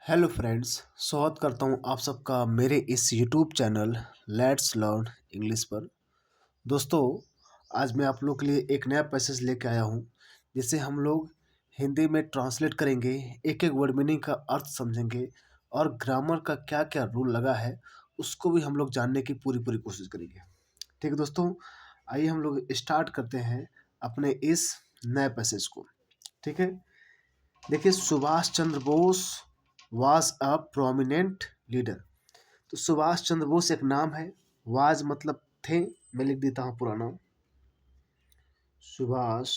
Hello friends, स्वागत करता हूं आप सबका मेरे इस YouTube channel let's learn English पर। दोस्तों, आज मैं आप लोग के लिए एक नया पैसेज लेके आया हूं, जिसे हम लोग हिंदी में ट्रांसलेट करेंगे, एक एक वर्ड मीनिंग का अर्थ समझेंगे और ग्रामर का क्या क्या रूल लगा है उसको भी हम लोग जानने की पूरी पूरी कोशिश करेंगे। ठीक है दोस्तों, आइए हम लोग स्टार्ट करते हैं अपने इस नए पैसेज को। ठीक है, देखिए, Subhash Chandra Bose was a prominent leader. तो सुभाष चंद्र बोस एक नाम है, वाज मतलब थे। मैं लिख देता हूं पूरा नाम, सुभाष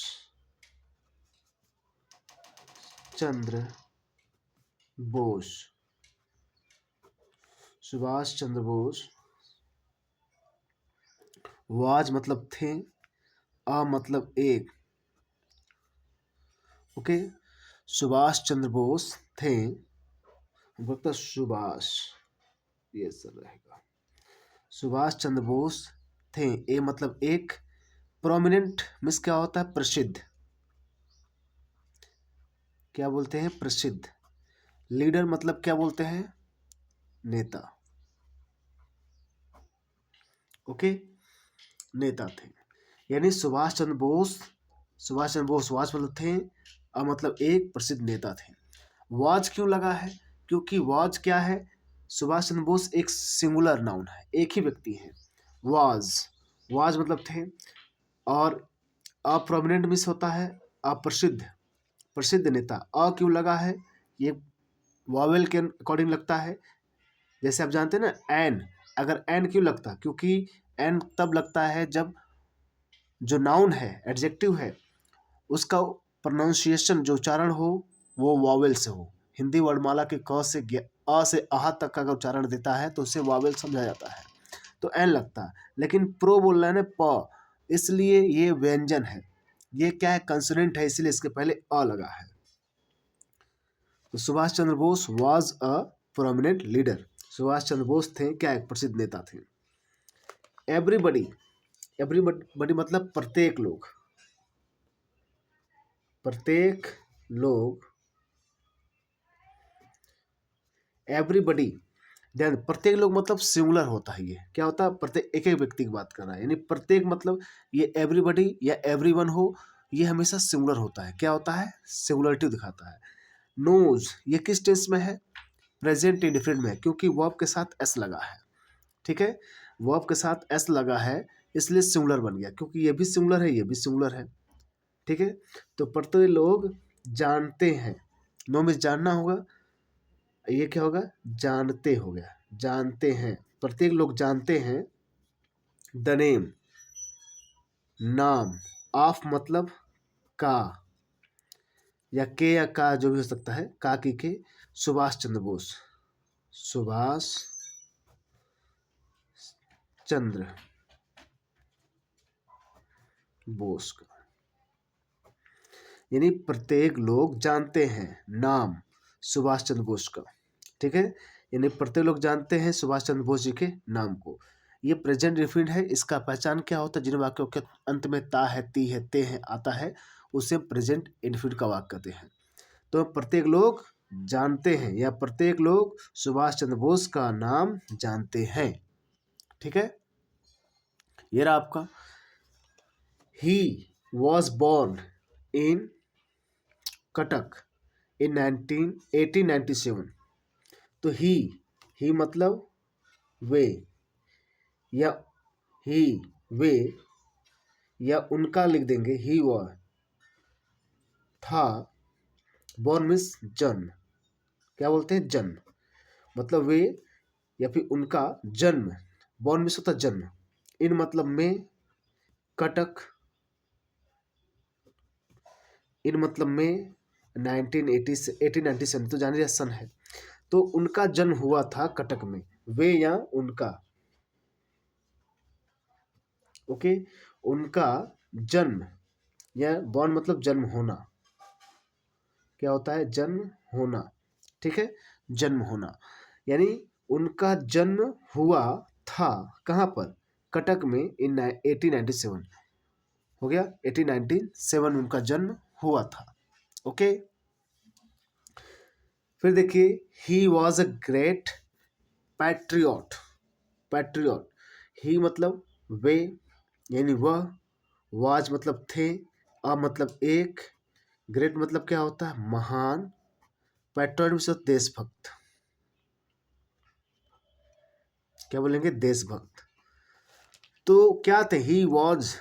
चंद्र बोस। सुभाष चंद्र बोस, वाज मतलब थे, अ मतलब एक। ओके, सुभाष चंद्र बोस थे, मतलब सुभाष, ये सर रहेगा। सुभाष चंद्र बोस थे, ए मतलब एक, प्रोमिनेंट मीन्स क्या होता है? प्रसिद्ध। क्या बोलते हैं? प्रसिद्ध। लीडर मतलब क्या बोलते हैं? नेता। ओके, नेता थे। यानी सुभाष चंद्र बोस, सुभाष चंद्र बोस वाज मतलब थे, मतलब एक प्रसिद्ध नेता थे। वाज क्यों लगा है? क्योंकि वाज क्या है? सुभाष चंद्र बोस एक सिंगुलर नाउन है, एक ही व्यक्ति है। वाज, वाज मतलब थे, और अप्रोमिनेंट मीन्स होता है अप्रसिद्ध, प्रसिद्ध नेता। अ क्यों लगा है? ये वावेल के अकॉर्डिंग लगता है। जैसे आप जानते हैं ना एन, अगर एन क्यों लगता? क्योंकि एन तब लगता है जब जो नाउन है, एडजेक्टिव है, उसका प्रोनाउंसिएशन, जो उच्चारण हो, वो वावेल से हो। हिंदी वर्णमाला के क से अ से अह तक का अगर उच्चारण देता है तो उसे वावेल समझा जाता है, तो एन लगता है। लेकिन प्रो बोल रहा है ना, प, इसलिए ये व्यंजन है। ये क्या है? कंसोनेंट है, इसलिए इसके पहले अ लगा है। तो Subhash Chandra Bose was a prominent leader. Subhash Chandra Bose थे क्या? एक प्रसिद्ध नेता थे। एवरीबडी, एवरीबडी मतलब प्रत्येक लोग, प्रत्येक लोग। एवरीबडी, ध्यान, प्रत्येक लोग मतलब सिंगुलर होता है। ये क्या होता है? प्रत्येक, एक एक व्यक्ति की बात कर रहा है, यानी प्रत्येक मतलब ये एवरीबडी या एवरीवन हो, ये हमेशा सिंगुलर होता है। क्या होता है? सिंगुलरिटी दिखाता है। नोज, ये किस टेंस में है? प्रेजेंट इंडिफरेंट में है, क्योंकि वर्ब के साथ एस लगा है। ठीक है, वर्ब के साथ एस लगा है, इसलिए सिंगुलर बन गया, क्योंकि ये भी सिंगुलर है, ये भी सिंगुलर है। ठीक है, तो प्रत्येक लोग जानते हैं, नो में जानना होगा, ये क्या होगा? जानते हो गया, जानते हैं। प्रत्येक लोग जानते हैं। द नेम, नाम। ऑफ मतलब का, या के या का, जो भी हो सकता है, का की के। सुभाष चंद्र बोस, सुभाष चंद्र बोस का, यानी प्रत्येक लोग जानते हैं नाम सुभाष चंद्र बोस का। ठीक है, यानी प्रत्येक लोग जानते हैं सुभाष चंद्र बोस जी के नाम को। ये प्रेजेंट डिफिनिट है। इसका पहचान क्या होता है? जिन वाक्यों के अंत में ता है, ती है, ते है आता है, उसे प्रेजेंट इनफिनिट का वाक्य कहते हैं। तो प्रत्येक लोग जानते हैं, या प्रत्येक लोग सुभाष चंद्र बोस का नाम जानते हैं। ठीक है, ये रहा आपका। He was born in Cuttack in 1897। तो ही मतलब वे, या ही, वे, या उनका लिख देंगे। ही वह था, बोर्न मीन्स जन्म। क्या बोलते हैं? जन्म, मतलब वे या फिर उनका जन्म। बोर्न मीन्स होता जन्म। इन मतलब में, कटक, इन मतलब में 1980 से 1897, तो जानिए सन है। तो उनका जन्म हुआ था कटक में, वे या उनका। ओके, उनका जन्म, या बॉर्न मतलब जन्म होना। क्या होता है? जन्म होना। ठीक है, जन्म होना, यानी उनका जन्म हुआ था कहाँ पर? कटक में इन 1897। हो गया, 1897 उनका जन्म हुआ था। ओके, फिर देखिए, he was a great patriot. Patriot, he मतलब वे यानी वह, वाज मतलब थे, अ मतलब एक, ग्रेट मतलब क्या होता है, महान, पैट्रियट मतलब देशभक्त। क्या बोलेंगे, देशभक्त। तो क्या थे, ही वॉज,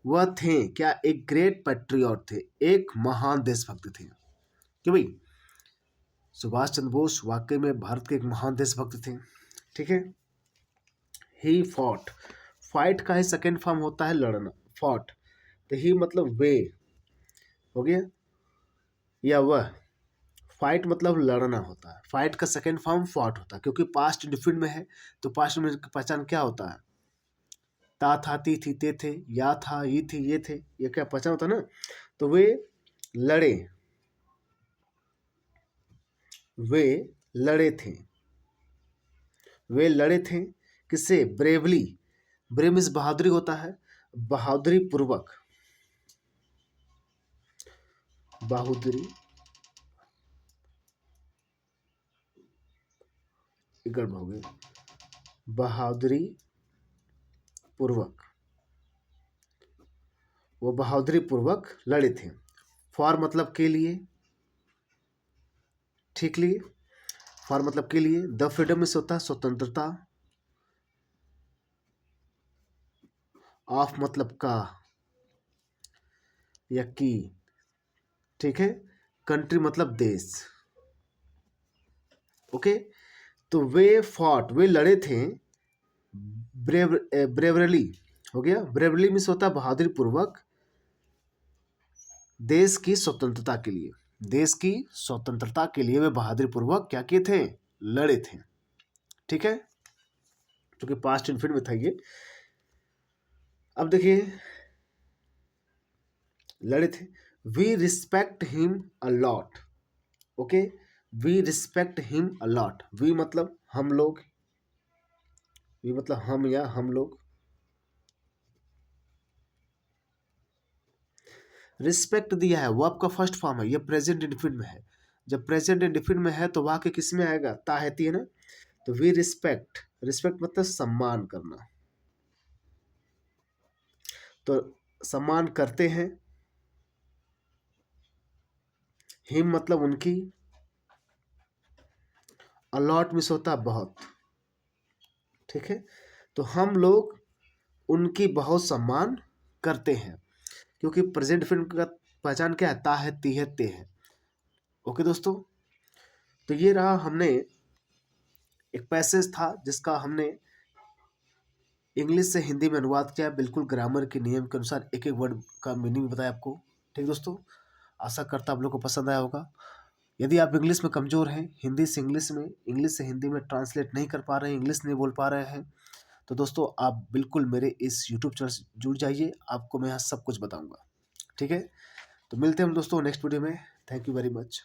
वह थे क्या, एक ग्रेट पैट्रियट थे, एक महान देशभक्त थे। क्यों भाई, सुभाष चंद्र बोस वाकई में भारत के एक महान देशभक्त थे। ठीक है। ही फॉट, फाइट का ही सेकेंड फॉर्म होता है लड़ना, फॉट। तो ही मतलब वे हो गया, या वह, फाइट मतलब लड़ना होता है, फाइट का सेकेंड फॉर्म फॉट होता है, क्योंकि पास्ट डिफिन में है तो पास्ट में पहचान क्या होता है, ता था ती थी ते थे, या था ये थी ये थे, ये क्या पहचान होता है ना। तो वे लड़े, वे लड़े थे, वे लड़े थे किससे, ब्रेवली, ब्रेव मीन्स बहादुरी होता है, बहादुरी पूर्वक, बहादुरी, गड़बड़ हो गई, बहादुरी पूर्वक, वो बहादुरी पूर्वक लड़े थे। फॉर मतलब के लिए, ठीक लिए, फॉर मतलब के लिए। द फ्रीडम से होता है स्वतंत्रता, ऑफ मतलब का या की, ठीक है। कंट्री मतलब देश। ओके, तो वे फॉट, वे लड़े थे, ब्रेवरली हो गया, ब्रेवरली मीन्स होता है बहादुरी पूर्वक, देश की स्वतंत्रता के लिए, देश की स्वतंत्रता के लिए वे बहादुरी पूर्वक क्या किए थे, लड़े थे। ठीक है, क्योंकि पास्ट इनफिनिट में था ये। अब देखिए, लड़े थे, we respect him a lot. Okay, we respect him a lot, we मतलब हम लोग, वी मतलब हम या हम लोग, रिस्पेक्ट दिया है, वो आपका फर्स्ट फॉर्म है, ये प्रेजेंट इंडिफिनिट में है। जब प्रेजेंट इंडिफिनिट में है तो वाक्य किस में आएगा, ताहती है ना। तो वी रिस्पेक्ट, रिस्पेक्ट मतलब सम्मान करना, तो सम्मान करते हैं। हिम मतलब उनकी, अलॉट मिस होता है बहुत, ठीक है। तो हम लोग उनकी बहुत सम्मान करते हैं, क्योंकि प्रेजेंट फिल्म का पहचान क्या है, ता है, ती है, ते है। ओके दोस्तों, तो ये रहा, हमने एक पैसेज था जिसका हमने इंग्लिश से हिंदी में अनुवाद किया, बिल्कुल ग्रामर के नियम के अनुसार एक एक वर्ड का मीनिंग बताया आपको। ठीक दोस्तों, आशा करता आप लोग को पसंद आया होगा। यदि आप इंग्लिश में कमज़ोर हैं, हिंदी से इंग्लिश में, इंग्लिश से हिंदी में ट्रांसलेट नहीं कर पा रहे हैं, इंग्लिश नहीं बोल पा रहे हैं, तो दोस्तों आप बिल्कुल मेरे इस यूट्यूब चैनल से जुड़ जाइए, आपको मैं यहाँ सब कुछ बताऊँगा। ठीक है, तो मिलते हैं हम दोस्तों नेक्स्ट वीडियो में। Thank you very much.